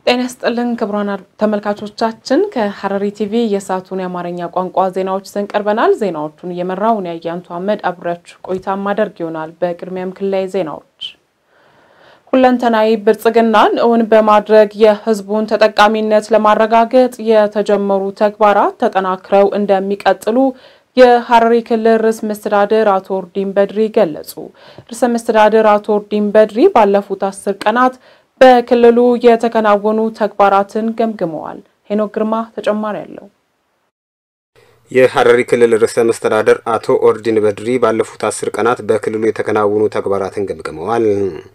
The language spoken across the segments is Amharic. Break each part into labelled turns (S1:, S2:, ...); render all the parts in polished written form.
S1: ጤና ይስጥልን ክቡራን ተመልካቾቻችን ከሐረሪ ቲቪ የሰዓቱን የአማርኛ ቋንቋ ዜናዎች ይዘን ቀርበናል። ዜናዎቹን እየመራው ነው ያያንቱ አህመድ አብራችሁ ቆይታ ማድረግ ይሆናል። በቅድሚያም ክልላዊ ዜናዎች ሁለንተናዊ ብልጽግናን እውን በማድረግ የህዝቡን ተጠቃሚነት ለማረጋገጥ የተጀመሩ ተግባራት ተጠናክረው እንደሚቀጥሉ የሐረሪ ክልል ርዕሰ መስተዳድር አቶ ኦርዲን በድሪ ገለጹ። ርዕሰ መስተዳድር አቶ ኦርዲን በድሪ ባለፉት 10 ቀናት በክልሉ የተከናወኑ ተግባራትን ገምግመዋል። ሄኖክ ግርማ ተጨማሪ ያለው
S2: የሐረሪ ክልል ርዕሰ መስተዳድር አቶ ኦርዲን በድሪ ባለፉት 10 ቀናት በክልሉ የተከናወኑ ተግባራትን ገምግመዋል።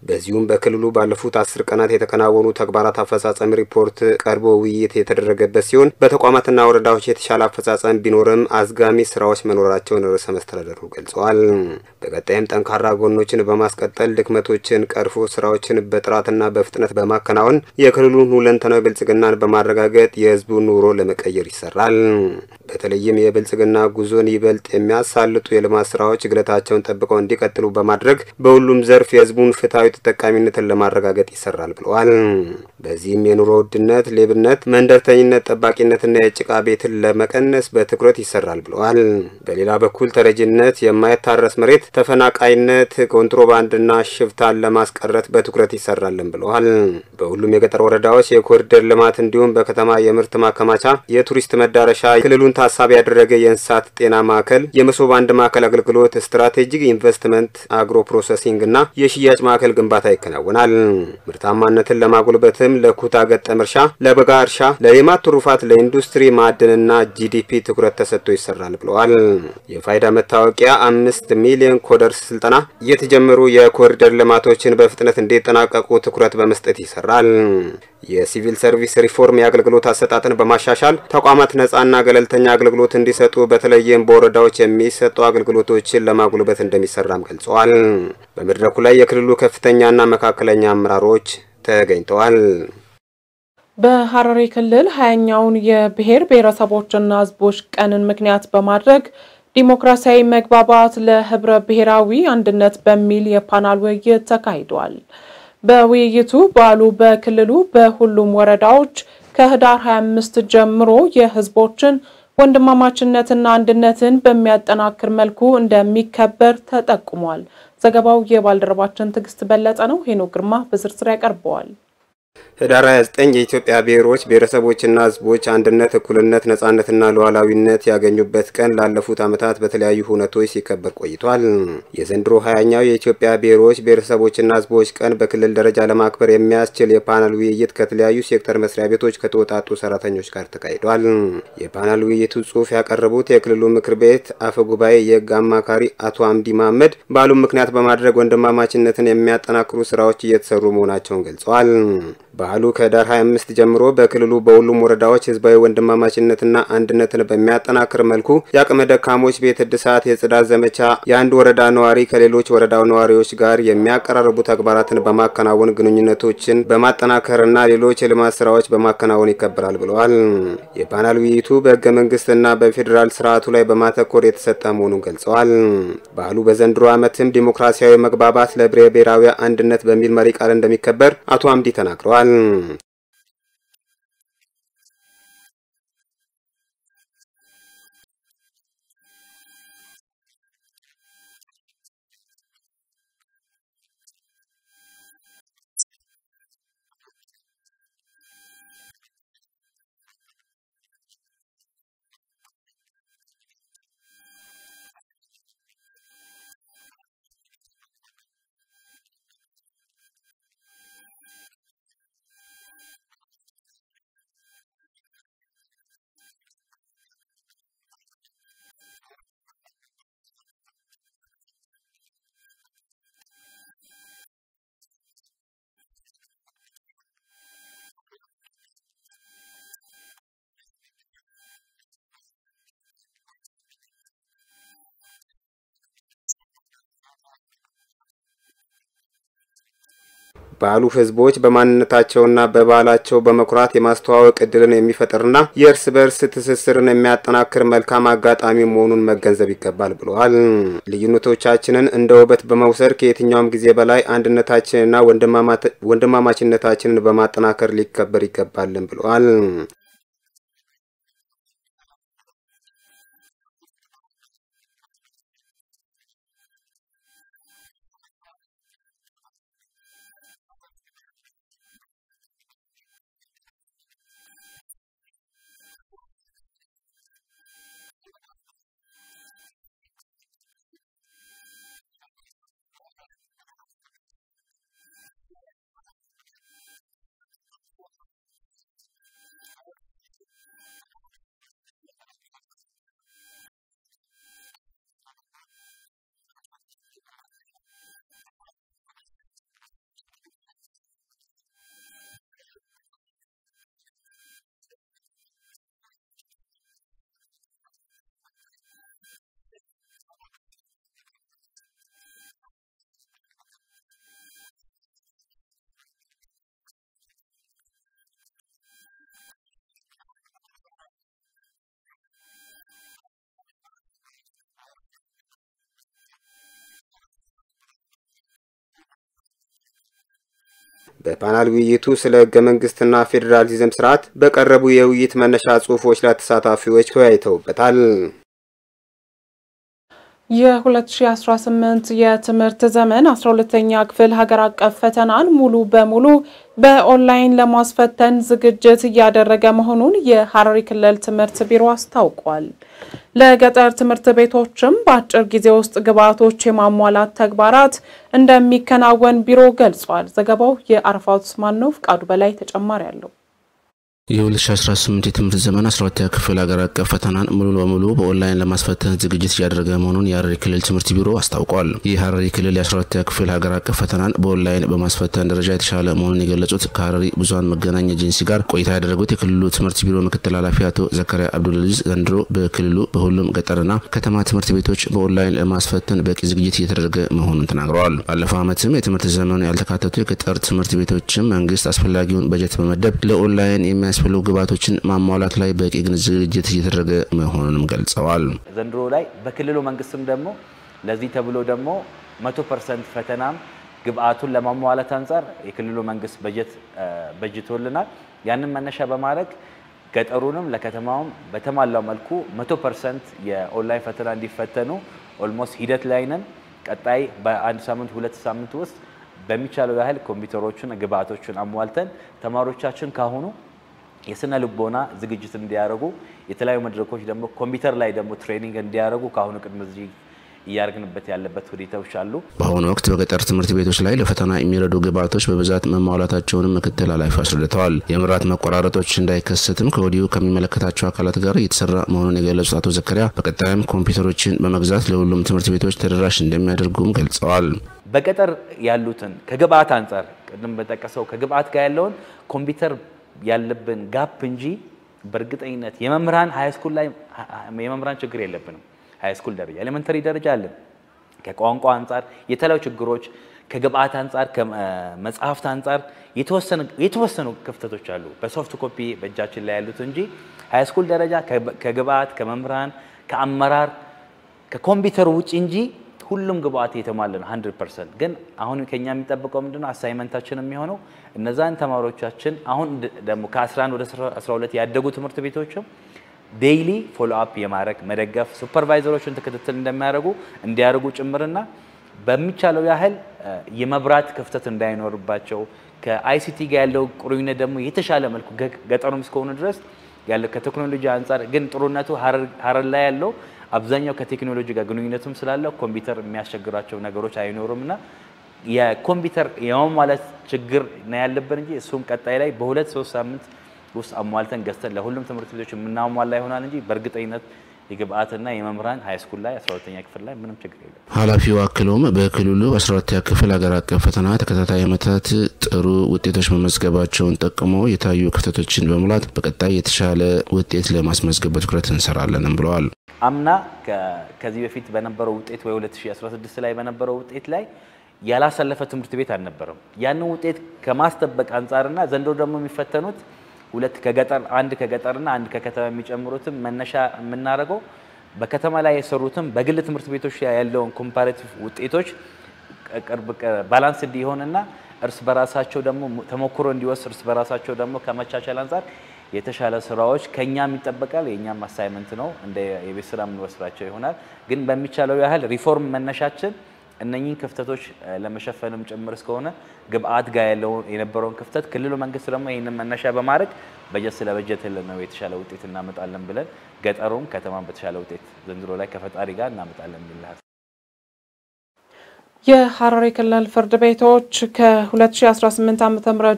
S2: በዚሁም በክልሉ ባለፉት 10 ቀናት የተከናወኑ ተግባራት አፈጻጸም ሪፖርት ቀርቦ ውይይት የተደረገበት ሲሆን በተቋማትና ወረዳዎች የተሻለ አፈጻጸም ቢኖርም አዝጋሚ ስራዎች መኖራቸውን ርዕሰ መስተዳድሩ ገልጸዋል። በቀጣይም ጠንካራ ጎኖችን በማስቀጠል ድክመቶችን ቀርፎ ስራዎችን በጥራትና በፍጥነት በማከናወን የክልሉን ሁለንተናዊ ብልጽግናን በማረጋገጥ የህዝቡን ኑሮ ለመቀየር ይሰራል። በተለይም የብልጽግና ጉዞን ይበልጥ የሚያሳልጡ የልማት ስራዎች ግለታቸውን ጠብቀው እንዲቀጥሉ በማድረግ በሁሉም ዘርፍ የህዝቡን ፍትሃዊ ተጠቃሚነትን ለማረጋገጥ ይሰራል ብለዋል። በዚህም የኑሮ ውድነት፣ ሌብነት፣ መንደርተኝነት፣ ጠባቂነትና የጭቃ ቤትን ለመቀነስ በትኩረት ይሰራል ብለዋል። በሌላ በኩል ተረጅነት፣ የማይታረስ መሬት፣ ተፈናቃይነት፣ ኮንትሮባንድና ሽፍታን ለማስቀረት በትኩረት ይሰራልን ብለዋል። በሁሉም የገጠር ወረዳዎች የኮሪደር ልማት እንዲሁም በከተማ የምርት ማከማቻ የቱሪስት መዳረሻ ክልሉን ታሳቢ ያደረገ የእንስሳት ጤና ማዕከል፣ የመሶብ አንድ ማዕከል አገልግሎት፣ ስትራቴጂክ ኢንቨስትመንት፣ አግሮ ፕሮሰሲንግና የሽያጭ ማዕከል ግንባታ ይከናወናል። ምርታማነትን ለማጎልበትም ለኩታ ገጠም እርሻ፣ ለበጋ እርሻ፣ ለሌማት ትሩፋት፣ ለኢንዱስትሪ ማዕድንና ጂዲፒ ትኩረት ተሰጥቶ ይሰራል ብለዋል። የፋይዳ መታወቂያ 5 ሚሊዮን ኮደርስ ስልጠና የተጀመሩ የኮሪደር ልማቶችን በፍጥነት እንዲጠናቀቁ ትኩረት በመስጠት ይሰራል። የሲቪል ሰርቪስ ሪፎርም የአገልግሎት አሰጣጥን በማሻሻል ተቋማት ነፃና ገለልተኛ አገልግሎት እንዲሰጡ በተለይም በወረዳዎች የሚሰጡ አገልግሎቶችን ለማጉልበት እንደሚሰራም ገልጸዋል። በመድረኩ ላይ የክልሉ ከፍተኛና መካከለኛ አመራሮች ተገኝተዋል።
S1: በሐረሪ ክልል 20ኛውን የብሔር ብሔረሰቦችና ህዝቦች ቀንን ምክንያት በማድረግ ዲሞክራሲያዊ መግባባት ለህብረ ብሔራዊ አንድነት በሚል የፓናል ውይይት ተካሂዷል። በውይይቱ በዓሉ በክልሉ በሁሉም ወረዳዎች ከህዳር 25 ጀምሮ የህዝቦችን ወንድማማችነትና አንድነትን በሚያጠናክር መልኩ እንደሚከበር ተጠቁሟል። ዘገባው የባልደረባችን ትግስት በለጠ ነው። ሄኖክ ግርማ በዝርዝር ያቀርበዋል።
S2: ህዳር 29 የኢትዮጵያ ብሔሮች ብሔረሰቦችና ህዝቦች አንድነት፣ እኩልነት፣ ነጻነትና ሉዓላዊነት ያገኙበት ቀን ላለፉት ዓመታት በተለያዩ ሁነቶች ሲከበር ቆይቷል። የዘንድሮ 20ኛው የኢትዮጵያ ብሔሮች ብሔረሰቦችና ህዝቦች ቀን በክልል ደረጃ ለማክበር የሚያስችል የፓናል ውይይት ከተለያዩ ሴክተር መስሪያ ቤቶች ከተወጣጡ ሰራተኞች ጋር ተካሂዷል። የፓናል ውይይቱ ጽሑፍ ያቀረቡት የክልሉ ምክር ቤት አፈ ጉባኤ የህግ አማካሪ አቶ አምዲ መሐመድ በዓሉን ምክንያት በማድረግ ወንድማማችነትን የሚያጠናክሩ ስራዎች እየተሰሩ መሆናቸውን ገልጸዋል። በዓሉ ከህዳር 25 ጀምሮ በክልሉ በሁሉም ወረዳዎች ህዝባዊ ወንድማማችነትና አንድነትን በሚያጠናክር መልኩ የአቅመ ደካሞች ቤት እድሳት፣ የጽዳት ዘመቻ፣ የአንድ ወረዳ ነዋሪ ከሌሎች ወረዳው ነዋሪዎች ጋር የሚያቀራርቡ ተግባራትን በማከናወን ግንኙነቶችን በማጠናከርና ሌሎች የልማት ስራዎች በማከናወን ይከበራል ብለዋል። የፓናል ውይይቱ በህገ መንግስትና በፌዴራል ስርዓቱ ላይ በማተኮር የተሰጠ መሆኑን ገልጸዋል። በዓሉ በዘንድሮ ዓመትም ዲሞክራሲያዊ መግባባት ለህብረ ብሔራዊ አንድነት በሚል መሪ ቃል እንደሚከበር አቶ አምዲ ተናግረዋል። ባሉ ህዝቦች በማንነታቸውና በባህላቸው በመኩራት የማስተዋወቅ እድልን የሚፈጥርና የእርስ በርስ ትስስርን የሚያጠናክር መልካም አጋጣሚ መሆኑን መገንዘብ ይገባል ብለዋል። ልዩነቶቻችንን እንደ ውበት በመውሰድ ከየትኛውም ጊዜ በላይ አንድነታችንና ወንድማማችነታችንን በማጠናከር ሊከበር ይገባልን ብለዋል። በፓናል ውይይቱ ስለ ህገ መንግስትና ፌዴራሊዝም ስርዓት በቀረቡ የውይይት መነሻ ጽሁፎች ላይ ተሳታፊዎች ተወያይተውበታል።
S1: የ2018 የትምህርት ዘመን 12ኛ ክፍል ሀገር አቀፍ ፈተናን ሙሉ በሙሉ በኦንላይን ለማስፈተን ዝግጅት እያደረገ መሆኑን የሐረሪ ክልል ትምህርት ቢሮ አስታውቋል። ለገጠር ትምህርት ቤቶችም በአጭር ጊዜ ውስጥ ግብዓቶች የማሟላት ተግባራት እንደሚከናወን ቢሮ ገልጿል። ዘገባው የአርፋት ኡስማን ነው። ፍቃዱ በላይ ተጨማሪ አለው።
S3: የ2018 የትምህርት ዘመን 12ኛ ክፍል ሀገር አቀፍ ፈተናን ሙሉ በሙሉ በኦንላይን ለማስፈተን ዝግጅት እያደረገ መሆኑን የሐረሪ ክልል ትምህርት ቢሮ አስታውቋል። የሐረሪ ክልል የ12ኛ ክፍል ሀገር አቀፍ ፈተናን በኦንላይን በማስፈተን ደረጃ የተሻለ መሆኑን የገለጹት ከሐረሪ ብዙሃን መገናኛ ኤጀንሲ ጋር ቆይታ ያደረጉት የክልሉ ትምህርት ቢሮ ምክትል ኃላፊ አቶ ዘከሪያ አብዱልአዚዝ ዘንድሮ በክልሉ በሁሉም ገጠርና ከተማ ትምህርት ቤቶች በኦንላይን ለማስፈተን በቂ ዝግጅት እየተደረገ መሆኑን ተናግረዋል። ባለፈው ዓመትም የትምህርት ዘመኑ ያልተካተቱ የገጠር ትምህርት ቤቶችም መንግስት አስፈላጊውን በጀት በመደብ ለኦንላይን የሚያስፈልጉ ግብዓቶችን ማሟላት ላይ በቂ ዝግጅት እየተደረገ መሆኑንም ገልጸዋል።
S4: ዘንድሮ ላይ በክልሉ መንግስትም ደግሞ ለዚህ ተብሎ ደግሞ 100% ፈተናም ግብዓቱን ለማሟላት አንፃር የክልሉ መንግስት በጀቶልናል። ያንን መነሻ በማድረግ ገጠሩንም ለከተማውም በተሟላው መልኩ 100% የኦንላይን ፈተና እንዲፈተኑ ኦልሞስት ሂደት ላይ ነን። ቀጣይ በአንድ ሳምንት ሁለት ሳምንት ውስጥ በሚቻለው ያህል ኮምፒውተሮችን ግብዓቶችን አሟልተን ተማሪዎቻችን ካሁኑ የስነ ልቦና ዝግጅት እንዲያደርጉ የተለያዩ መድረኮች ደግሞ ኮምፒውተር ላይ ደግሞ ትሬኒንግ እንዲያደርጉ ካሁኑ ቅድመ ዝግጅት እያደረግንበት ያለበት ሁኔታዎች አሉ።
S3: በአሁኑ ወቅት በገጠር ትምህርት ቤቶች ላይ ለፈተና የሚረዱ ግብዓቶች በብዛት መሟላታቸውንም ምክትል ኃላፊው አስረድተዋል። የመብራት መቆራረጦች እንዳይከሰትም ከወዲሁ ከሚመለከታቸው አካላት ጋር እየተሰራ መሆኑን የገለጹት አቶ ዘከሪያ በቀጣይም ኮምፒውተሮችን በመግዛት ለሁሉም ትምህርት ቤቶች ተደራሽ እንደሚያደርጉም ገልጸዋል።
S4: በገጠር ያሉትን ከግብዓት አንፃር ቅድም በተጠቀሰው ከግብዓት ጋር ያለውን ኮምፒውተር ያለብን ጋፕ እንጂ በእርግጠኝነት የመምህራን ሃይስኩል ላይ የመምህራን ችግር የለብንም። ሃይስኩል ደረጃ ኤሌመንተሪ ደረጃ አለ። ከቋንቋ አንፃር የተለያዩ ችግሮች ከግብዓት አንፃር ከመጽሐፍት አንፃር የተወሰኑ ክፍተቶች አሉ በሶፍት ኮፒ በእጃችን ላይ ያሉት እንጂ ሃይስኩል ደረጃ ከግብዓት ከመምህራን ከአመራር ከኮምፒውተር ውጪ እንጂ ሁሉም ግብዓት የተሟላ ነው 100%። ግን አሁን ከኛ የሚጠበቀው ምንድነው አሳይመንታችን የሚሆነው እነዛን ተማሪዎቻችን አሁን ደግሞ ከ11 ወደ 12 ያደጉ ትምህርት ቤቶችም ዴይሊ ፎሎ አፕ የማድረግ መደገፍ ሱፐርቫይዘሮችን ተከታተል እንዲያደርጉ ጭምርና በሚቻለው ያህል የመብራት ክፍተት እንዳይኖርባቸው ከአይሲቲ ጋር ያለው ቁርኝነት ደግሞ የተሻለ መልኩ ገጠሩም እስከሆነ ድረስ ያለ ከቴክኖሎጂ አንፃር ግን ጥሩነቱ ሐረር ላይ ያለው አብዛኛው ከቴክኖሎጂ ጋር ግንኙነቱም ስላለ ኮምፒውተር የሚያስቸግራቸው ነገሮች አይኖሩምና የኮምፒውተር የማሟላት ችግር ነው ያለበት እንጂ እሱም ቀጣይ ላይ በ2-3 ሳምንት ውስጥ አሟልተን ገዝተን ለሁሉም ትምህርት ቤቶች የምናሟላ ይሆናል እንጂ በእርግጠኝነት የግብዓትና የመምህራን ሃይስኩል ላይ 12ኛ ክፍል ላይ ምንም ችግር የለም።
S3: ኃላፊው አክለውም በክልሉ 12ኛ ክፍል ሀገር አቀፍ ፈተና ተከታታይ ዓመታት ጥሩ ውጤቶች መመዝገባቸውን ጠቅመው የታዩ ክፍተቶችን በመሙላት በቀጣይ የተሻለ ውጤት ለማስመዝገብ በትኩረት እንሰራለንም ብለዋል።
S4: አምና ከዚህ በፊት በነበረው ውጤት ወይ 2016 ላይ በነበረው ውጤት ላይ ያላሰለፈ ትምህርት ቤት አልነበረም ያንን ውጤት ከማስተበቅ አንፃርና ዘንድሮ ደግሞ የሚፈተኑት ሁለት ከገጠር አንድ ከገጠርና አንድ ከከተማ የሚጨምሩትም መነሻ የምናረገው በከተማ ላይ የሰሩትም በግል ትምህርት ቤቶች ያለውን ኮምፓሬቲቭ ውጤቶች ቅርብ ባላንስ እንዲሆንና እርስ በራሳቸው ደግሞ ተሞክሮ እንዲወስድ እርስ በራሳቸው ደግሞ ከመቻቻል አንፃር የተሻለ ስራዎች ከኛም ይጠበቃል የኛም አሳይመንት ነው እንደ የቤት ስራ የምንወስራቸው ይሆናል ግን በሚቻለው ያህል ሪፎርም መነሻችን እነኚህን ክፍተቶች ለመሸፈንም ጭምር እስከሆነ ግብአት ጋር ያለው የነበረውን ክፍተት ክልሉ መንግስት ደግሞ ይሄንን መነሻ በማድረግ በጀት ስለበጀት ነው የተሻለ ውጤት እናመጣለን ብለን ገጠሩም ከተማም በተሻለ ውጤት ዘንድሮ ላይ ከፈጣሪ ጋር እናመጣለን ብለን
S1: የሐረሪ ክልል ፍርድ ቤቶች ከ2018 ዓ.ም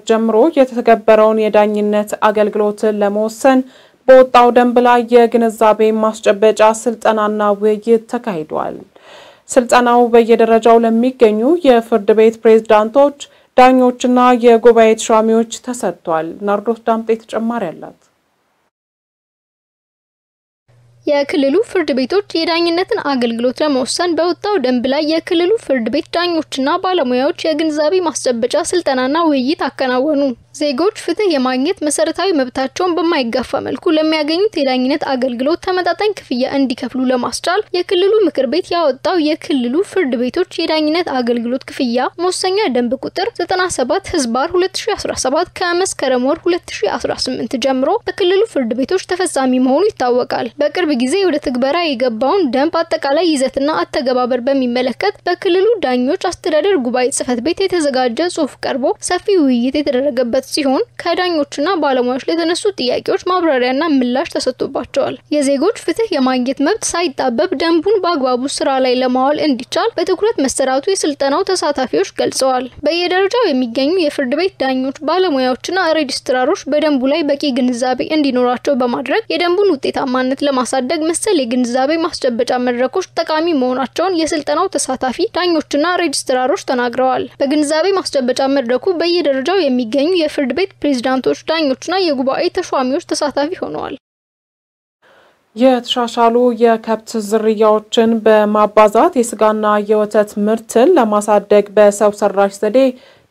S1: ጀምሮ የተተገበረውን የዳኝነት አገልግሎት ለመወሰን በወጣው ደንብ ላይ የግንዛቤ ማስጨበጫ ስልጠናና ውይይት ተካሂዷል። ስልጠናው በየደረጃው ለሚገኙ የፍርድ ቤት ፕሬዝዳንቶች፣ ዳኞችና የጉባኤ ተሿሚዎች ተሰጥቷል። ናርዶስ ዳምጤ ተጨማሪ አላት።
S5: የክልሉ ፍርድ ቤቶች የዳኝነትን አገልግሎት ለመወሰን በወጣው ደንብ ላይ የክልሉ ፍርድ ቤት ዳኞችና ባለሙያዎች የግንዛቤ ማስጨበጫ ስልጠናና ውይይት አከናወኑ። ዜጎች ፍትህ የማግኘት መሰረታዊ መብታቸውን በማይጋፋ መልኩ ለሚያገኙት የዳኝነት አገልግሎት ተመጣጣኝ ክፍያ እንዲከፍሉ ለማስቻል የክልሉ ምክር ቤት ያወጣው የክልሉ ፍርድ ቤቶች የዳኝነት አገልግሎት ክፍያ መወሰኛ ደንብ ቁጥር 97/2017 ከመስከረም ወር 2018 ጀምሮ በክልሉ ፍርድ ቤቶች ተፈጻሚ መሆኑ ይታወቃል። በቅርብ ጊዜ ወደ ትግበራ የገባውን ደንብ አጠቃላይ ይዘትና አተገባበር በሚመለከት በክልሉ ዳኞች አስተዳደር ጉባኤ ጽፈት ቤት የተዘጋጀ ጽሑፍ ቀርቦ ሰፊ ውይይት የተደረገበት ሲሆን ከዳኞችና ባለሙያዎች ለተነሱ ጥያቄዎች ማብራሪያና ምላሽ ተሰጥቶባቸዋል። የዜጎች ፍትህ የማግኘት መብት ሳይጣበብ ደንቡን በአግባቡ ስራ ላይ ለማዋል እንዲቻል በትኩረት መሰራቱ የስልጠናው ተሳታፊዎች ገልጸዋል። በየደረጃው የሚገኙ የፍርድ ቤት ዳኞች፣ ባለሙያዎችና ሬጅስትራሮች በደንቡ ላይ በቂ ግንዛቤ እንዲኖራቸው በማድረግ የደንቡን ውጤታማነት ለማሳደግ መሰል የግንዛቤ ማስጨበጫ መድረኮች ጠቃሚ መሆናቸውን የስልጠናው ተሳታፊ ዳኞችና ሬጅስትራሮች ተናግረዋል። በግንዛቤ ማስጨበጫ መድረኩ በየደረጃው የሚገኙ የፍርድ ቤት ፕሬዝዳንቶች፣ ዳኞችና የጉባኤ ተሿሚዎች ተሳታፊ ሆነዋል።
S1: የተሻሻሉ የከብት ዝርያዎችን በማባዛት የስጋና የወተት ምርትን ለማሳደግ በሰው ሰራሽ ዘዴ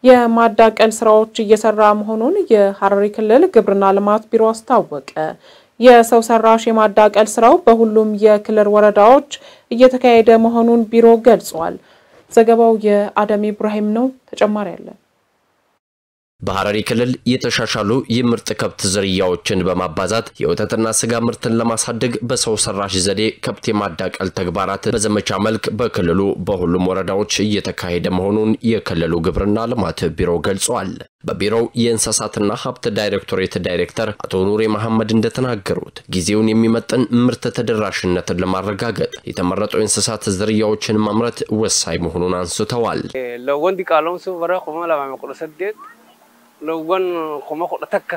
S1: የማዳቀል ስራዎች እየሰራ መሆኑን የሐረሪ ክልል ግብርና ልማት ቢሮ አስታወቀ። የሰው ሰራሽ የማዳቀል ስራው በሁሉም የክልል ወረዳዎች እየተካሄደ መሆኑን ቢሮ ገልጿል። ዘገባው የአደም ኢብራሂም ነው። ተጨማሪ አለ።
S6: በሐረሪ ክልል የተሻሻሉ የምርጥ ከብት ዝርያዎችን በማባዛት የወተትና ስጋ ምርትን ለማሳደግ በሰው ሰራሽ ዘዴ ከብት የማዳቀል ተግባራት በዘመቻ መልክ በክልሉ በሁሉም ወረዳዎች እየተካሄደ መሆኑን የክልሉ ግብርና ልማት ቢሮ ገልጿል። በቢሮው የእንስሳትና ሀብት ዳይሬክቶሬት ዳይሬክተር አቶ ኑሬ መሐመድ እንደተናገሩት ጊዜውን የሚመጥን ምርት ተደራሽነትን ለማረጋገጥ የተመረጡ የእንስሳት ዝርያዎችን ማምረት ወሳኝ መሆኑን አንስተዋል።
S7: ለወንድ ቃሎምሱ ወራ ቆማላ ማመቆሰደት ለወን ቆመቆ ተከ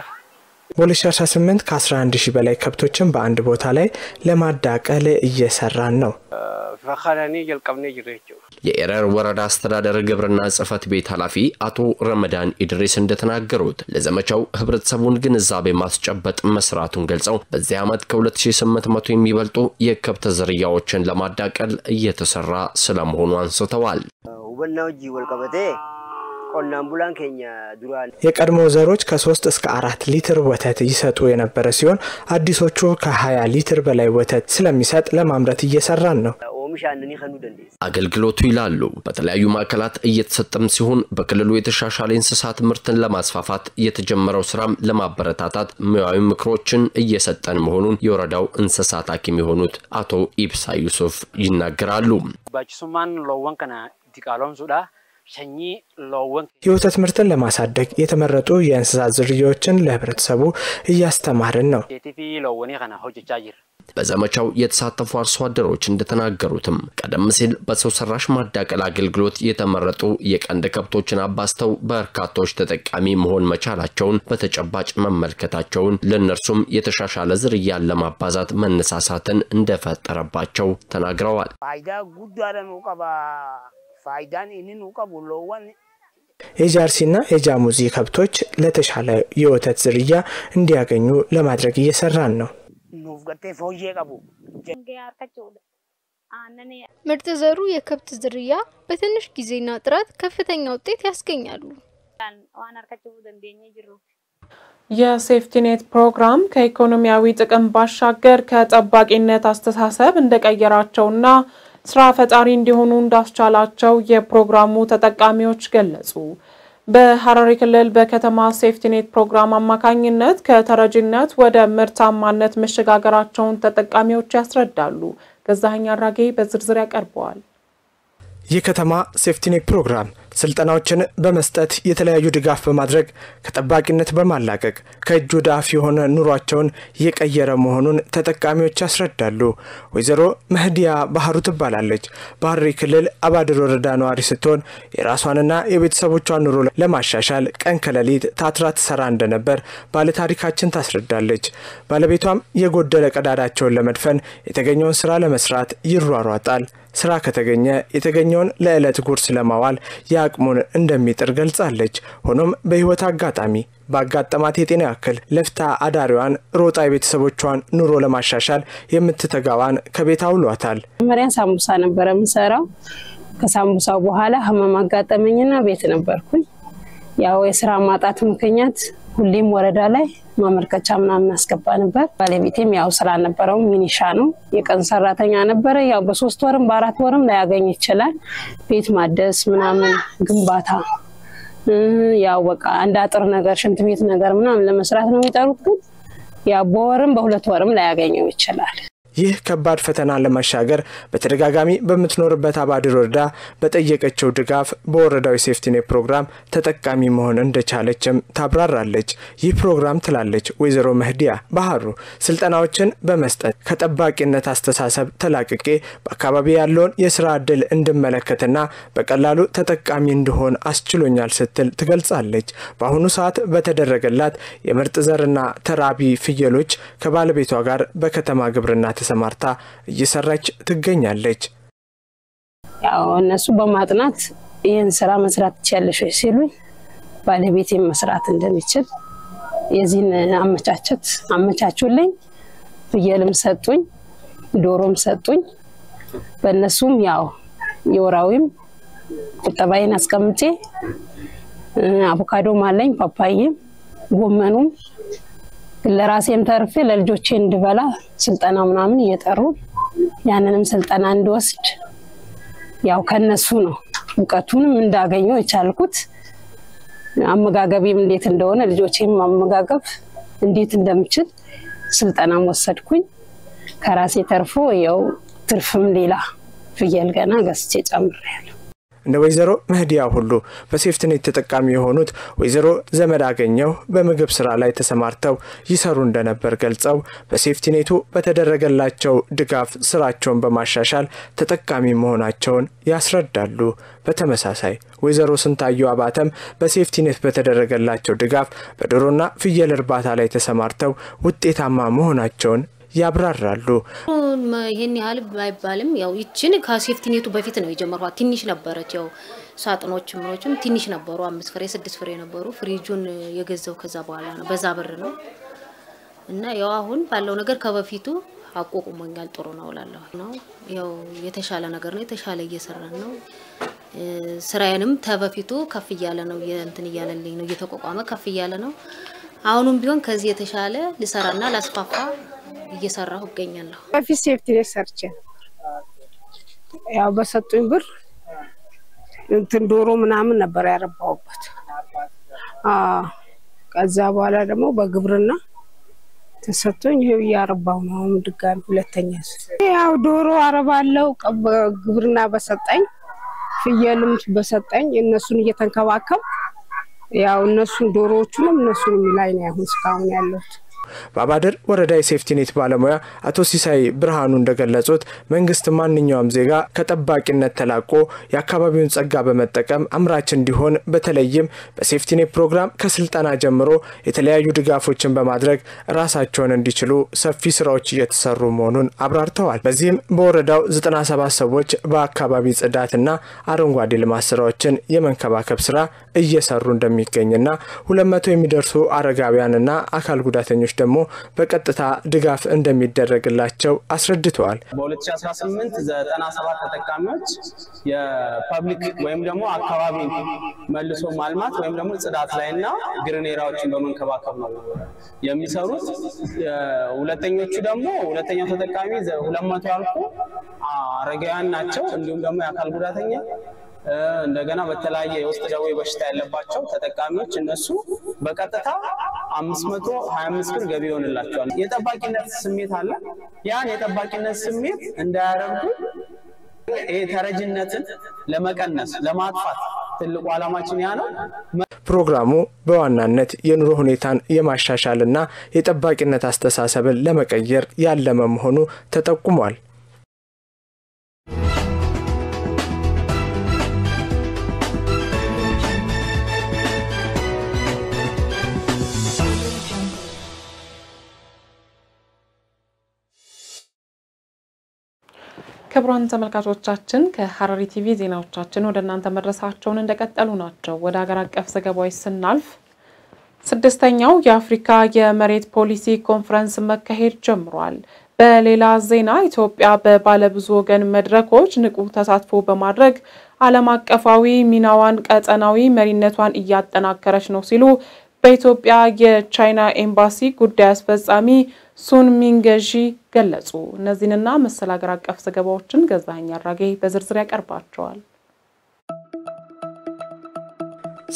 S8: በ2018 ከ11000 በላይ ከብቶችን በአንድ ቦታ ላይ ለማዳቀል እየሰራን ነው።
S7: ፈኻራኒ ይልቀብኔ ይረጩ
S6: የኤረር ወረዳ አስተዳደር ግብርና ጽፈት ቤት ኃላፊ አቶ ረመዳን ኢድሪስ እንደተናገሩት ለዘመቻው ህብረተሰቡን ግንዛቤ ማስጨበጥ መስራቱን ገልጸው በዚህ ዓመት ከ2800 የሚበልጡ የከብት ዝርያዎችን ለማዳቀል እየተሰራ ስለመሆኑ አንስተዋል።
S9: ወበናውጂ ወልቀበቴ ቆናምቡላን ከኛ ዱራን
S8: የቀድሞ ዘሮች ከ3 እስከ 4 ሊትር ወተት ይሰጡ የነበረ ሲሆን አዲሶቹ ከ20 ሊትር በላይ ወተት ስለሚሰጥ ለማምረት እየሰራን ነው።
S6: አገልግሎቱ ይላሉ በተለያዩ ማዕከላት እየተሰጠም ሲሆን በክልሉ የተሻሻለ እንስሳት ምርትን ለማስፋፋት የተጀመረው ስራም ለማበረታታት ሙያዊ ምክሮችን እየሰጠን መሆኑን የወረዳው እንስሳት ሐኪም የሆኑት አቶ ኢብሳ ዩሱፍ ይናገራሉ።
S7: ባችሱማን ለወንከና ዲቃሎም ሱዳ
S8: የወተት ምርትን ለማሳደግ የተመረጡ የእንስሳት ዝርያዎችን ለህብረተሰቡ እያስተማርን ነው።
S6: በዘመቻው የተሳተፉ አርሶ አደሮች እንደተናገሩትም ቀደም ሲል በሰው ሰራሽ ማዳቀል አገልግሎት የተመረጡ የቀንድ ከብቶችን አባስተው በርካቶች ተጠቃሚ መሆን መቻላቸውን በተጨባጭ መመልከታቸውን ለነርሱም የተሻሻለ ዝርያን ለማባዛት መነሳሳትን እንደፈጠረባቸው ተናግረዋል።
S9: ፋይዳ ጉዳይ ነው ቀባ ፋይዳን ኢንን ወቀቡሎዋን
S8: የጃርሲና የጃሙዚ ከብቶች ለተሻለ የወተት ዝርያ እንዲያገኙ ለማድረግ እየሰራን ነው።
S9: ኑፍገቴ ፎዬ ቀቡ
S5: ምርጥ ዘሩ የከብት ዝርያ በትንሽ ጊዜና ጥራት ከፍተኛ ውጤት ያስገኛሉ።
S1: የሴፍቲኔት ፕሮግራም ከኢኮኖሚያዊ ጥቅም ባሻገር ከጠባቂነት አስተሳሰብ እንደቀየራቸውና ስራ ፈጣሪ እንዲሆኑ እንዳስቻላቸው የፕሮግራሙ ተጠቃሚዎች ገለጹ። በሐረሪ ክልል በከተማ ሴፍቲኔት ፕሮግራም አማካኝነት ከተረጂነት ወደ ምርታማነት መሸጋገራቸውን ተጠቃሚዎች ያስረዳሉ። ገዛኸኝ አራጌ በዝርዝር ያቀርበዋል።
S8: የከተማ ሴፍቲኔት ፕሮግራም ስልጠናዎችን በመስጠት የተለያዩ ድጋፍ በማድረግ ከጠባቂነት በማላቀቅ ከእጅ ወደ አፍ የሆነ ኑሯቸውን የቀየረ መሆኑን ተጠቃሚዎች ያስረዳሉ። ወይዘሮ መህዲያ ባህሩ ትባላለች። በሐረሪ ክልል አባድር ወረዳ ነዋሪ ስትሆን የራሷንና የቤተሰቦቿን ኑሮ ለማሻሻል ቀን ከሌሊት ታትራ ትሰራ እንደነበር ባለታሪካችን ታስረዳለች። ባለቤቷም የጎደለ ቀዳዳቸውን ለመድፈን የተገኘውን ስራ ለመስራት ይሯሯጣል። ስራ ከተገኘ የተገኘውን ለዕለት ጉርስ ለማዋል ያቅሙን እንደሚጥር ገልጻለች። ሆኖም በህይወት አጋጣሚ ባጋጠማት የጤና እክል ለፍታ አዳሪዋን ሮጣ የቤተሰቦቿን ኑሮ ለማሻሻል የምትተጋዋን ከቤት አውሏታል።
S10: መሪያን ሳምቡሳ ነበር የምሰራው። ከሳምቡሳው በኋላ ህመም አጋጠመኝና ቤት ነበርኩኝ። ያው የስራ ማጣት ምክንያት ሁሌም ወረዳ ላይ ማመልከቻ ምናምን አስገባ ነበር። ባለቤቴም ያው ስራ ነበረው ሚኒሻ ነው፣ የቀን ሰራተኛ ነበር። ያው በ3 ወርም በ4 ወርም ላያገኝ ይችላል። ቤት ማደስ ምናምን ግንባታ ያው በቃ አንድ አጥር ነገር ሽንት ቤት ነገር ምናምን ለመስራት ነው የሚጠሩት። ግን ያው በወርም በ2 ወርም ላያገኘው ይችላል።
S8: ይህ ከባድ ፈተና ለማሻገር በተደጋጋሚ በመትኖርበት አባድር ወረዳ በጠየቀችው ድጋፍ በወረዳው ሴፍቲኔት ፕሮግራም ተጠቃሚ መሆን እንደቻለችም ታብራራለች። ይህ ፕሮግራም ትላለች ወይዘሮ መህዲያ ባህሩ ስልጠናዎችን በመስጠት ከጠባቂነት አስተሳሰብ ተላቅቄ በአካባቢ ያለውን የስራ ዕድል እንድመለከትና በቀላሉ ተጠቃሚ እንድሆን አስችሎኛል ስትል ትገልጻለች። በአሁኑ ሰዓት በተደረገላት የምርጥ ዘርና ተራቢ ፍየሎች ከባለቤቷ ጋር በከተማ ግብርና ተሰማርታ እየሰራች ትገኛለች።
S10: ያው እነሱ በማጥናት ይሄን ስራ መስራት ይችላልሽ ሲሉኝ ባለቤቴም መስራት እንደሚችል የዚህን አመቻቹልኝ። ፍየልም ሰጡኝ፣ ዶሮም ሰጡኝ። በእነሱም ያው የወራዊም ቁጠባዬን አስቀምጬ አቮካዶ ማለኝ፣ ፓፓዬም ጎመኑም ለራሴም ተርፌ ለልጆቼ እንድበላ ስልጠና ምናምን እየጠሩ ያንንም ስልጠና እንድወስድ ያው ከነሱ ነው እውቀቱንም እንዳገኘው የቻልኩት። አመጋገቤም እንዴት እንደሆነ ልጆቼም አመጋገብ እንዴት እንደምችል ስልጠናም ወሰድኩኝ። ከራሴ ተርፎ ያው ትርፍም ሌላ ፍየል ገና ገዝቼ ጨምሬያለሁ።
S8: እንደ ወይዘሮ መህዲያ ሁሉ በሴፍቲኔት ተጠቃሚ የሆኑት ወይዘሮ ዘመድ አገኘው በምግብ ስራ ላይ ተሰማርተው ይሰሩ እንደነበር ገልጸው በሴፍቲኔቱ በተደረገላቸው ድጋፍ ስራቸውን በማሻሻል ተጠቃሚ መሆናቸውን ያስረዳሉ። በተመሳሳይ ወይዘሮ ስንታየው አባተም በሴፍቲኔት በተደረገላቸው ድጋፍ በዶሮና ፍየል እርባታ ላይ ተሰማርተው ውጤታማ መሆናቸውን ያብራራሉ።
S11: ይሄን ያህል ባይባልም ያው ይችን ከሴፍቲኔቱ በፊት ነው የጀመረው። ትንሽ ነበረች። ያው ሳጥኖችም ትንሽ ነበሩ፣ 5 ፍሬ 6 ፍሬ ነበሩ። ፍሪጁን የገዛው ከዛ በኋላ ነው፣ በዛ ብር ነው። እና ያው አሁን ባለው ነገር ከበፊቱ አቆቁሞኛል። ጥሩ ነው እላለሁ። ያው የተሻለ ነገር ነው፣ የተሻለ እየሰራን ነው። ስራዬንም ተበፊቱ ከፍ ይያለ ነው፣ እንትን ይያለልኝ ነው፣ እየተቆቋመ ከፍ ይያለ ነው። አሁንም ቢሆን ከዚህ የተሻለ ልሰራና ላስፋፋ እየሰራሁ እገኛለሁ።
S9: በፊት ሴፍቲኔት ሰርቼ ያው በሰጡኝ ብር እንትን ዶሮ ምናምን ነበር ያረባውበት። ከዛ በኋላ ደግሞ በግብርና ተሰጥቶኝ ይሄው ያረባው ነው። ድጋሚ ሁለተኛ ያው ዶሮ አረባለው ግብርና በሰጠኝ ፍየልም በሰጠኝ እነሱን እየተንከባከብ ያው እነሱን ዶሮዎቹንም እነሱን ላይ ነው አሁን እስካሁን ያለው።
S8: በአባድር ወረዳ የሴፍቲኔት ባለሙያ አቶ ሲሳይ ብርሃኑ እንደገለጹት መንግስት ማንኛውም ዜጋ ከጠባቂነት ተላቆ የአካባቢውን ጸጋ በመጠቀም አምራች እንዲሆን በተለይም በሴፍቲኔት ፕሮግራም ከስልጠና ጀምሮ የተለያዩ ድጋፎችን በማድረግ ራሳቸውን እንዲችሉ ሰፊ ስራዎች እየተሰሩ መሆኑን አብራርተዋል። በዚህም በወረዳው 97 ሰዎች በአካባቢ ጽዳትና አረንጓዴ ልማት ስራዎችን የመንከባከብ ስራ እየሰሩ እንደሚገኝና 200 የሚደርሱ አረጋውያንና አካል ጉዳተኞች ደግሞ በቀጥታ ድጋፍ እንደሚደረግላቸው አስረድተዋል።
S12: በ2018 97 ተጠቃሚዎች የፐብሊክ ወይም ደግሞ አካባቢ መልሶ ማልማት ወይም ደግሞ ጽዳት ላይና ግሪን ኤሪያዎችን በመንከባከብ ነው የሚሰሩት። ሁለተኛው ተጠቃሚ 200 ያልኩ አረጋውያን ናቸው። እንዲሁም ደግሞ የአካል ጉዳተኛ እንደገና በተለያየ የውስጥ ደዌ በሽታ ያለባቸው ተጠቃሚዎች እነሱ በቀጥታ 525 ብር ገቢ ይሆንላቸዋል። የጠባቂነት ስሜት አለ። ያን የጠባቂነት ስሜት እንዳያረጉ ተረጅነትን ለመቀነስ ለማጥፋት ትልቁ ዓላማችን ያ ነው።
S8: ፕሮግራሙ በዋናነት የኑሮ ሁኔታን የማሻሻልና የጠባቂነት አስተሳሰብን ለመቀየር ያለመ መሆኑ ተጠቁሟል።
S1: ክቡራን ተመልካቾቻችን ከሐረሪ ቲቪ ዜናዎቻችን ወደ እናንተ መድረሳቸውን እንደቀጠሉ ናቸው። ወደ ሀገር አቀፍ ዘገባዎች ስናልፍ 6ኛው የአፍሪካ የመሬት ፖሊሲ ኮንፈረንስ መካሄድ ጀምሯል። በሌላ ዜና ኢትዮጵያ በባለብዙ ወገን መድረኮች ንቁ ተሳትፎ በማድረግ ዓለም አቀፋዊ ሚናዋን ቀጠናዊ መሪነቷን እያጠናከረች ነው ሲሉ በኢትዮጵያ የቻይና ኤምባሲ ጉዳይ አስፈጻሚ ሱን ሚንገዢ ገለጹ። እነዚህንና መሰል ሀገር አቀፍ ዘገባዎችን ገዛኸኝ አራጌ በዝርዝር ያቀርባቸዋል።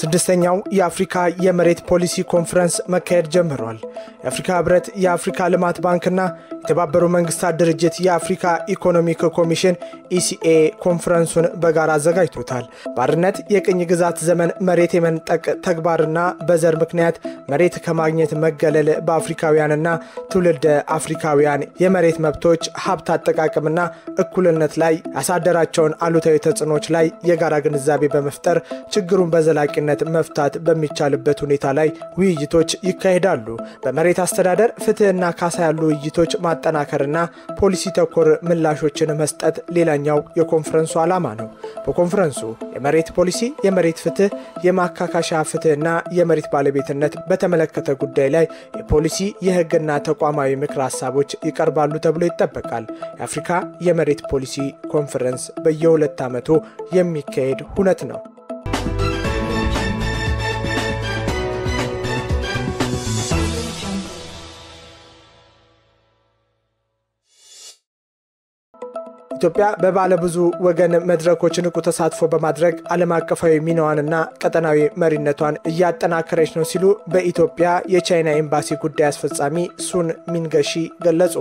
S8: 6ኛው የአፍሪካ የመሬት ፖሊሲ ኮንፈረንስ መካሄድ ጀምሯል። የአፍሪካ ህብረት፣ የአፍሪካ ልማት ባንክና የተባበሩ መንግስታት ድርጅት የአፍሪካ ኢኮኖሚክ ኮሚሽን ኢሲኤ ኮንፈረንሱን በጋራ አዘጋጅቶታል። ባርነት፣ የቅኝ ግዛት ዘመን መሬት የመንጠቅ ተግባርና በዘር ምክንያት መሬት ከማግኘት መገለል በአፍሪካውያንና ትውልደ አፍሪካውያን የመሬት መብቶች፣ ሀብት አጠቃቀምና እኩልነት ላይ ያሳደራቸውን አሉታዊ ተጽዕኖች ላይ የጋራ ግንዛቤ በመፍጠር ችግሩን በዘላቂነት መፍታት በሚቻልበት ሁኔታ ላይ ውይይቶች ይካሄዳሉ። በመሬት አስተዳደር ፍትህና ካሳ ያሉ ውይይቶች ማጠናከርና ፖሊሲ ተኮር ምላሾችን መስጠት ሌላኛው የኮንፈረንሱ ዓላማ ነው። በኮንፈረንሱ የመሬት ፖሊሲ፣ የመሬት ፍትህ፣ የማካካሻ ፍትህና የመሬት ባለቤትነት በተመለከተ ጉዳይ ላይ የፖሊሲ የህግና ተቋማዊ ምክር ሐሳቦች ይቀርባሉ ተብሎ ይጠበቃል። የአፍሪካ የመሬት ፖሊሲ ኮንፈረንስ በየ2 ዓመቱ የሚካሄድ ሁነት ነው። ኢትዮጵያ በባለብዙ ወገን መድረኮች ንቁ ተሳትፎ በማድረግ ዓለም አቀፋዊ ሚናዋንና ቀጠናዊ መሪነቷን እያጠናከረች ነው ሲሉ በኢትዮጵያ የቻይና ኤምባሲ ጉዳይ አስፈጻሚ ሱን ሚንገሺ ገለጹ።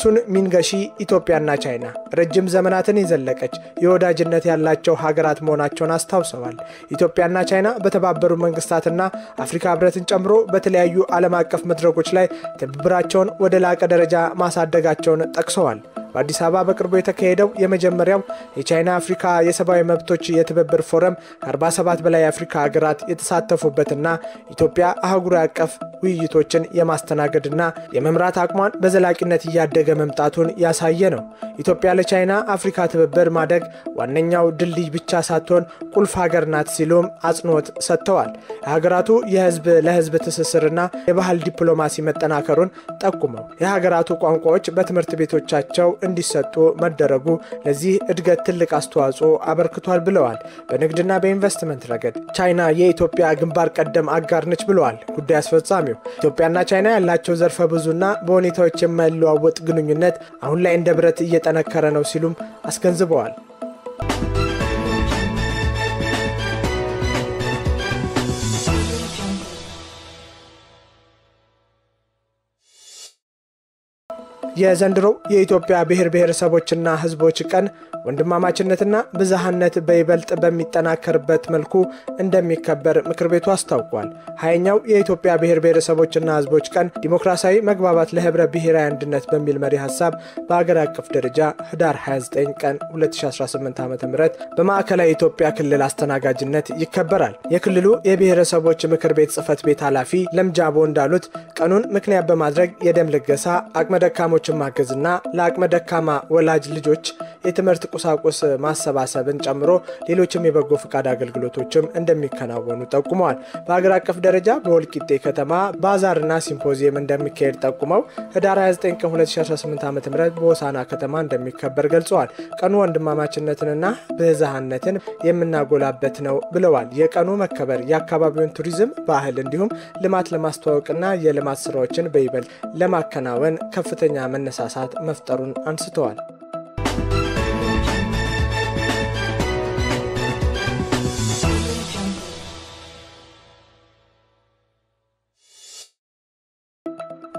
S8: ሱን ሚንገሺ ኢትዮጵያና ቻይና ረጅም ዘመናትን የዘለቀች የወዳጅነት ያላቸው ሀገራት መሆናቸውን አስታውሰዋል። ኢትዮጵያና ቻይና በተባበሩ መንግስታትና አፍሪካ ህብረትን ጨምሮ በተለያዩ ዓለም አቀፍ መድረኮች ላይ ትብብራቸውን ወደ ላቀ ደረጃ ማሳደጋቸውን ጠቅሰዋል። በአዲስ አበባ በቅርቡ የተካሄደው የመጀመሪያው የቻይና አፍሪካ የሰብአዊ መብቶች የትብብር ፎረም 47 በላይ የአፍሪካ ሀገራት የተሳተፉበትና ኢትዮጵያ አህጉር አቀፍ ውይይቶችን የማስተናገድና የመምራት አቅሟን በዘላቂነት እያደገ መምጣቱን ያሳየ ነው። ኢትዮጵያ ለቻይና አፍሪካ ትብብር ማደግ ዋነኛው ድልድይ ብቻ ሳትሆን ቁልፍ ሀገር ናት ሲሉም አጽንኦት ሰጥተዋል። የሀገራቱ የህዝብ ለህዝብ ትስስርና የባህል ዲፕሎማሲ መጠናከሩን ጠቁመው የሀገራቱ ቋንቋዎች በትምህርት ቤቶቻቸው እንዲሰጡ መደረጉ ለዚህ እድገት ትልቅ አስተዋጽኦ አበርክቷል ብለዋል። በንግድና በኢንቨስትመንት ረገድ ቻይና የኢትዮጵያ ግንባር ቀደም አጋር ነች ብለዋል ጉዳይ አስፈጻሚው። ኢትዮጵያና ቻይና ያላቸው ዘርፈ ብዙና በሁኔታዎች የማይለዋወጥ ግንኙነት አሁን ላይ እንደ ብረት እየጠነከረ ነው ሲሉም አስገንዝበዋል። የዘንድሮው የኢትዮጵያ ብሔር ብሔረሰቦችና ህዝቦች ቀን ወንድማማችነትና ብዝሃነት በይበልጥ በሚጠናከርበት መልኩ እንደሚከበር ምክር ቤቱ አስታውቋል። 20ኛው የኢትዮጵያ ብሔር ብሔረሰቦችና ህዝቦች ቀን ዲሞክራሲያዊ መግባባት ለህብረ ብሔራዊ አንድነት በሚል መሪ ሐሳብ በአገር አቀፍ ደረጃ ህዳር 29 ቀን 2018 ዓ.ም በማዕከላዊ ኢትዮጵያ ክልል አስተናጋጅነት ይከበራል። የክልሉ የብሔረሰቦች ምክር ቤት ጽሕፈት ቤት ኃላፊ ለምጃቦ እንዳሉት ቀኑን ምክንያት በማድረግ የደም ልገሳ፣ አቅመ ደካሞች ከተሞችን ማገዝና ለአቅመ ደካማ ወላጅ ልጆች የትምህርት ቁሳቁስ ማሰባሰብን ጨምሮ ሌሎችም የበጎ ፍቃድ አገልግሎቶችም እንደሚከናወኑ ጠቁመዋል። በአገር አቀፍ ደረጃ በወልቂጤ ከተማ ባዛርና ሲምፖዚየም እንደሚካሄድ ጠቁመው ህዳር 29 ቀን 2018 ዓ.ም በሆሳና ከተማ እንደሚከበር ገልጸዋል። ቀኑ ወንድማማችነትንና ብዝሃነትን የምናጎላበት ነው ብለዋል። የቀኑ መከበር የአካባቢውን ቱሪዝም፣ ባህል እንዲሁም ልማት ለማስተዋወቅና የልማት ስራዎችን በይበልጥ ለማከናወን ከፍተኛ መነሳሳት መፍጠሩን አንስተዋል።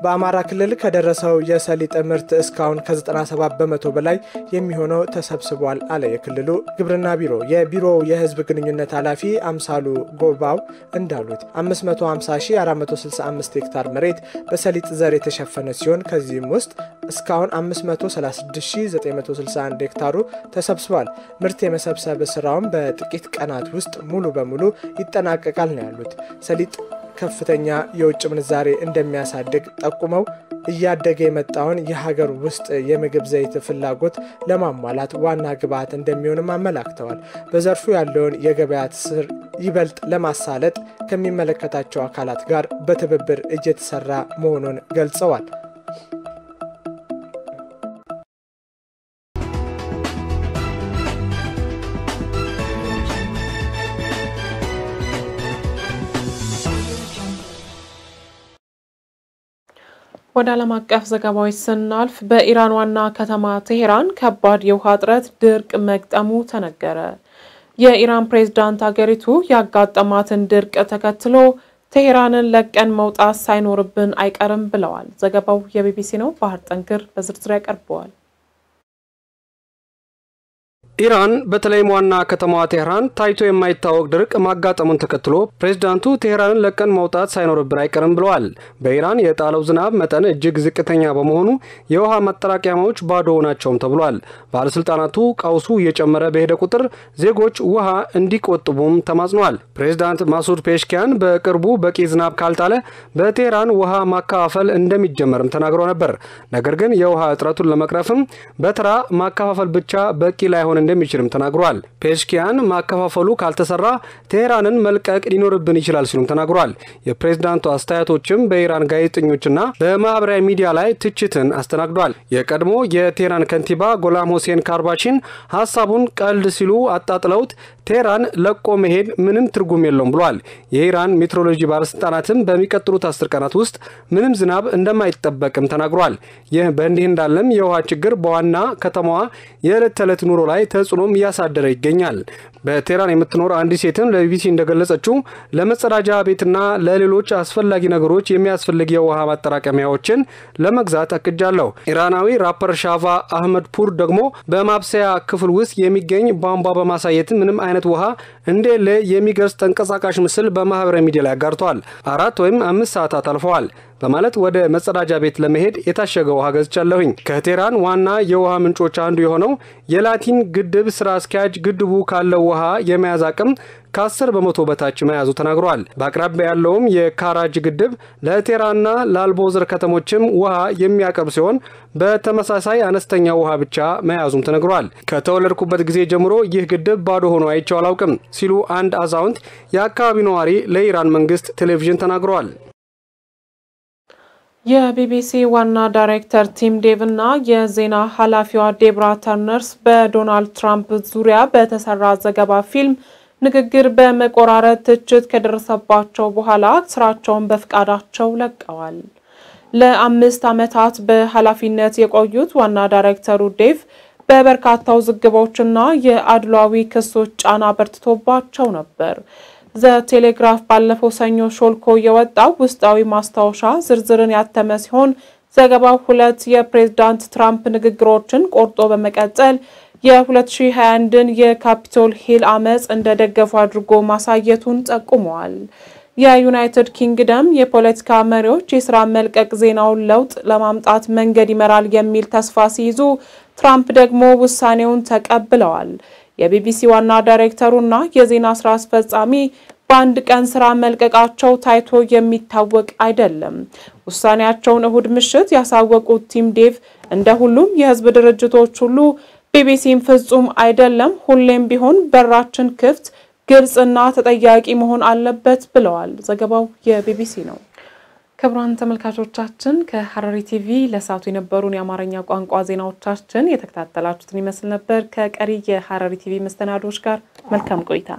S8: በአማራ ክልል ከደረሰው የሰሊጥ ምርት እስካሁን ከ97 በመቶ በላይ የሚሆነው ተሰብስቧል አለ የክልሉ ግብርና ቢሮ። የቢሮው የህዝብ ግንኙነት ኃላፊ አምሳሉ ጎባው እንዳሉት 550465 ሄክታር መሬት በሰሊጥ ዘር የተሸፈነ ሲሆን ከዚህም ውስጥ እስካሁን 536961 ሄክታሩ ተሰብስቧል። ምርት የመሰብሰብ ስራውን በጥቂት ቀናት ውስጥ ሙሉ በሙሉ ይጠናቀቃል ነው ያሉት። ሰሊጥ ከፍተኛ የውጭ ምንዛሬ እንደሚያሳድግ ጠቁመው እያደገ የመጣውን የሀገር ውስጥ የምግብ ዘይት ፍላጎት ለማሟላት ዋና ግብዓት እንደሚሆንም አመላክተዋል። በዘርፉ ያለውን የገበያ ትስስር ይበልጥ ለማሳለጥ ከሚመለከታቸው አካላት ጋር በትብብር እየተሰራ መሆኑን ገልጸዋል።
S1: ወደ ዓለም አቀፍ ዘገባዎች ስናልፍ በኢራን ዋና ከተማ ቴሄራን ከባድ የውሃ እጥረት ድርቅ መግጠሙ ተነገረ። የኢራን ፕሬዝዳንት አገሪቱ ያጋጠማትን ድርቅ ተከትሎ ቴሄራንን ለቀን መውጣት ሳይኖርብን አይቀርም ብለዋል። ዘገባው የቢቢሲ ነው። ባህር ጠንክር በዝርዝር ያቀርበዋል።
S13: ኢራን በተለይም ዋና ከተማዋ ቴህራን ታይቶ የማይታወቅ ድርቅ ማጋጠሙን ተከትሎ ፕሬዝዳንቱ ቴህራንን ለቀን መውጣት ሳይኖርብን አይቀርም ብለዋል። በኢራን የጣለው ዝናብ መጠን እጅግ ዝቅተኛ በመሆኑ የውሃ ማጠራቀሚያዎች ባዶ ናቸውም ተብሏል። ባለስልጣናቱ ቀውሱ እየጨመረ በሄደ ቁጥር ዜጎች ውሃ እንዲቆጥቡም ተማጽነዋል። ፕሬዝዳንት ማሱድ ፔሽኪያን በቅርቡ በቂ ዝናብ ካልጣለ በቴህራን ውሃ ማከፋፈል እንደሚጀመርም ተናግረው ነበር። ነገር ግን የውሃ እጥረቱን ለመቅረፍም በተራ ማከፋፈል ብቻ በቂ ላይሆን እንደሚችልም ተናግሯል። ፔሽኪያን ማከፋፈሉ ካልተሰራ ቴህራንን መልቀቅ ሊኖርብን ይችላል ሲሉም ተናግሯል። የፕሬዝዳንቱ አስተያየቶችም በኢራን ጋዜጠኞችና በማህበራዊ ሚዲያ ላይ ትችትን አስተናግዷል። የቀድሞ የቴህራን ከንቲባ ጎላም ሁሴን ካርባቺን ሐሳቡን ቀልድ ሲሉ አጣጥለውት ቴህራን ለቆ መሄድ ምንም ትርጉም የለውም ብሏል። የኢራን ሜትሮሎጂ ባለስልጣናትም በሚቀጥሉት 10 ቀናት ውስጥ ምንም ዝናብ እንደማይጠበቅም ተናግሯል። ይህ በእንዲህ እንዳለም የውሃ ችግር በዋና ከተማዋ የዕለት ተዕለት ኑሮ ላይ ተጽዕኖም እያሳደረ ይገኛል። በቴህራን የምትኖር አንዲት ሴትም ለቢቢሲ እንደገለጸችው ለመጸዳጃ ቤትና ለሌሎች አስፈላጊ ነገሮች የሚያስፈልግ የውሃ ማጠራቀሚያዎችን ለመግዛት አቅጃለሁ። ኢራናዊ ራፐር ሻቫ አህመድፑር ደግሞ በማብሰያ ክፍል ውስጥ የሚገኝ ቧንቧ በማሳየት ምንም አይነት ውሃ እንደሌለ የሚገልጽ ተንቀሳቃሽ ምስል በማህበራዊ ሚዲያ ላይ አጋርቷል። 4 ወይም 5 ሰዓታት አልፈዋል በማለት ወደ መጸዳጃ ቤት ለመሄድ የታሸገ ውሃ ገዝቻለሁኝ። ከቴህራን ዋና የውሃ ምንጮች አንዱ የሆነው የላቲን ግድብ ስራ አስኪያጅ ግድቡ ካለው ውሃ የመያዝ አቅም ከ10 በመቶ በታች መያዙ ተናግሯል። በአቅራቢያ ያለውም የካራጅ ግድብ ለቴህራንና ለአልቦዝር ከተሞችም ውሃ የሚያቀርብ ሲሆን በተመሳሳይ አነስተኛ ውሃ ብቻ መያዙም ተነግሯል። ከተወለድኩበት ጊዜ ጀምሮ ይህ ግድብ ባዶ ሆኖ አይቼው አላውቅም ሲሉ አንድ አዛውንት የአካባቢው ነዋሪ ለኢራን መንግስት ቴሌቪዥን ተናግረዋል።
S1: የቢቢሲ ዋና ዳይሬክተር ቲም ዴቭና የዜና ኃላፊዋ ዴብራ ተርነርስ በዶናልድ ትራምፕ ዙሪያ በተሰራ ዘገባ ፊልም ንግግር በመቆራረጥ ትችት ከደረሰባቸው በኋላ ስራቸውን በፍቃዳቸው ለቀዋል። ለ5 ዓመታት በኃላፊነት የቆዩት ዋና ዳይሬክተሩ ዴቭ በበርካታ ውዝግቦችና የአድሏዊ ክሶች ጫና በርትቶባቸው ነበር። ዘቴሌግራፍ ባለፈው ሰኞ ሾልኮ የወጣው ውስጣዊ ማስታወሻ ዝርዝርን ያተመ ሲሆን ዘገባው 2 የፕሬዝዳንት ትራምፕ ንግግሮችን ቆርጦ በመቀጠል የ2021ን የካፒቶል ሂል አመጽ እንደደገፉ አድርጎ ማሳየቱን ጠቁመዋል። የዩናይትድ ኪንግደም የፖለቲካ መሪዎች የሥራ መልቀቅ ዜናውን ለውጥ ለማምጣት መንገድ ይመራል የሚል ተስፋ ሲይዙ ትራምፕ ደግሞ ውሳኔውን ተቀብለዋል። የቢቢሲ ዋና ዳይሬክተሩና የዜና ስራ አስፈጻሚ በአንድ ቀን ስራ መልቀቃቸው ታይቶ የሚታወቅ አይደለም። ውሳኔያቸውን እሁድ ምሽት ያሳወቁት ቲም ዴቭ እንደ ሁሉም የህዝብ ድርጅቶች ሁሉ ቢቢሲም ፍጹም አይደለም፣ ሁሌም ቢሆን በራችን ክፍት፣ ግልጽና ተጠያቂ መሆን አለበት ብለዋል። ዘገባው የቢቢሲ ነው። ክቡራን ተመልካቾቻችን ከሐረሪ ቲቪ ለሰዓቱ የነበሩን የአማርኛ ቋንቋ ዜናዎቻችን የተከታተላችሁትን ይመስል ነበር። ከቀሪ የሐረሪ ቲቪ መስተናዶች ጋር መልካም ቆይታ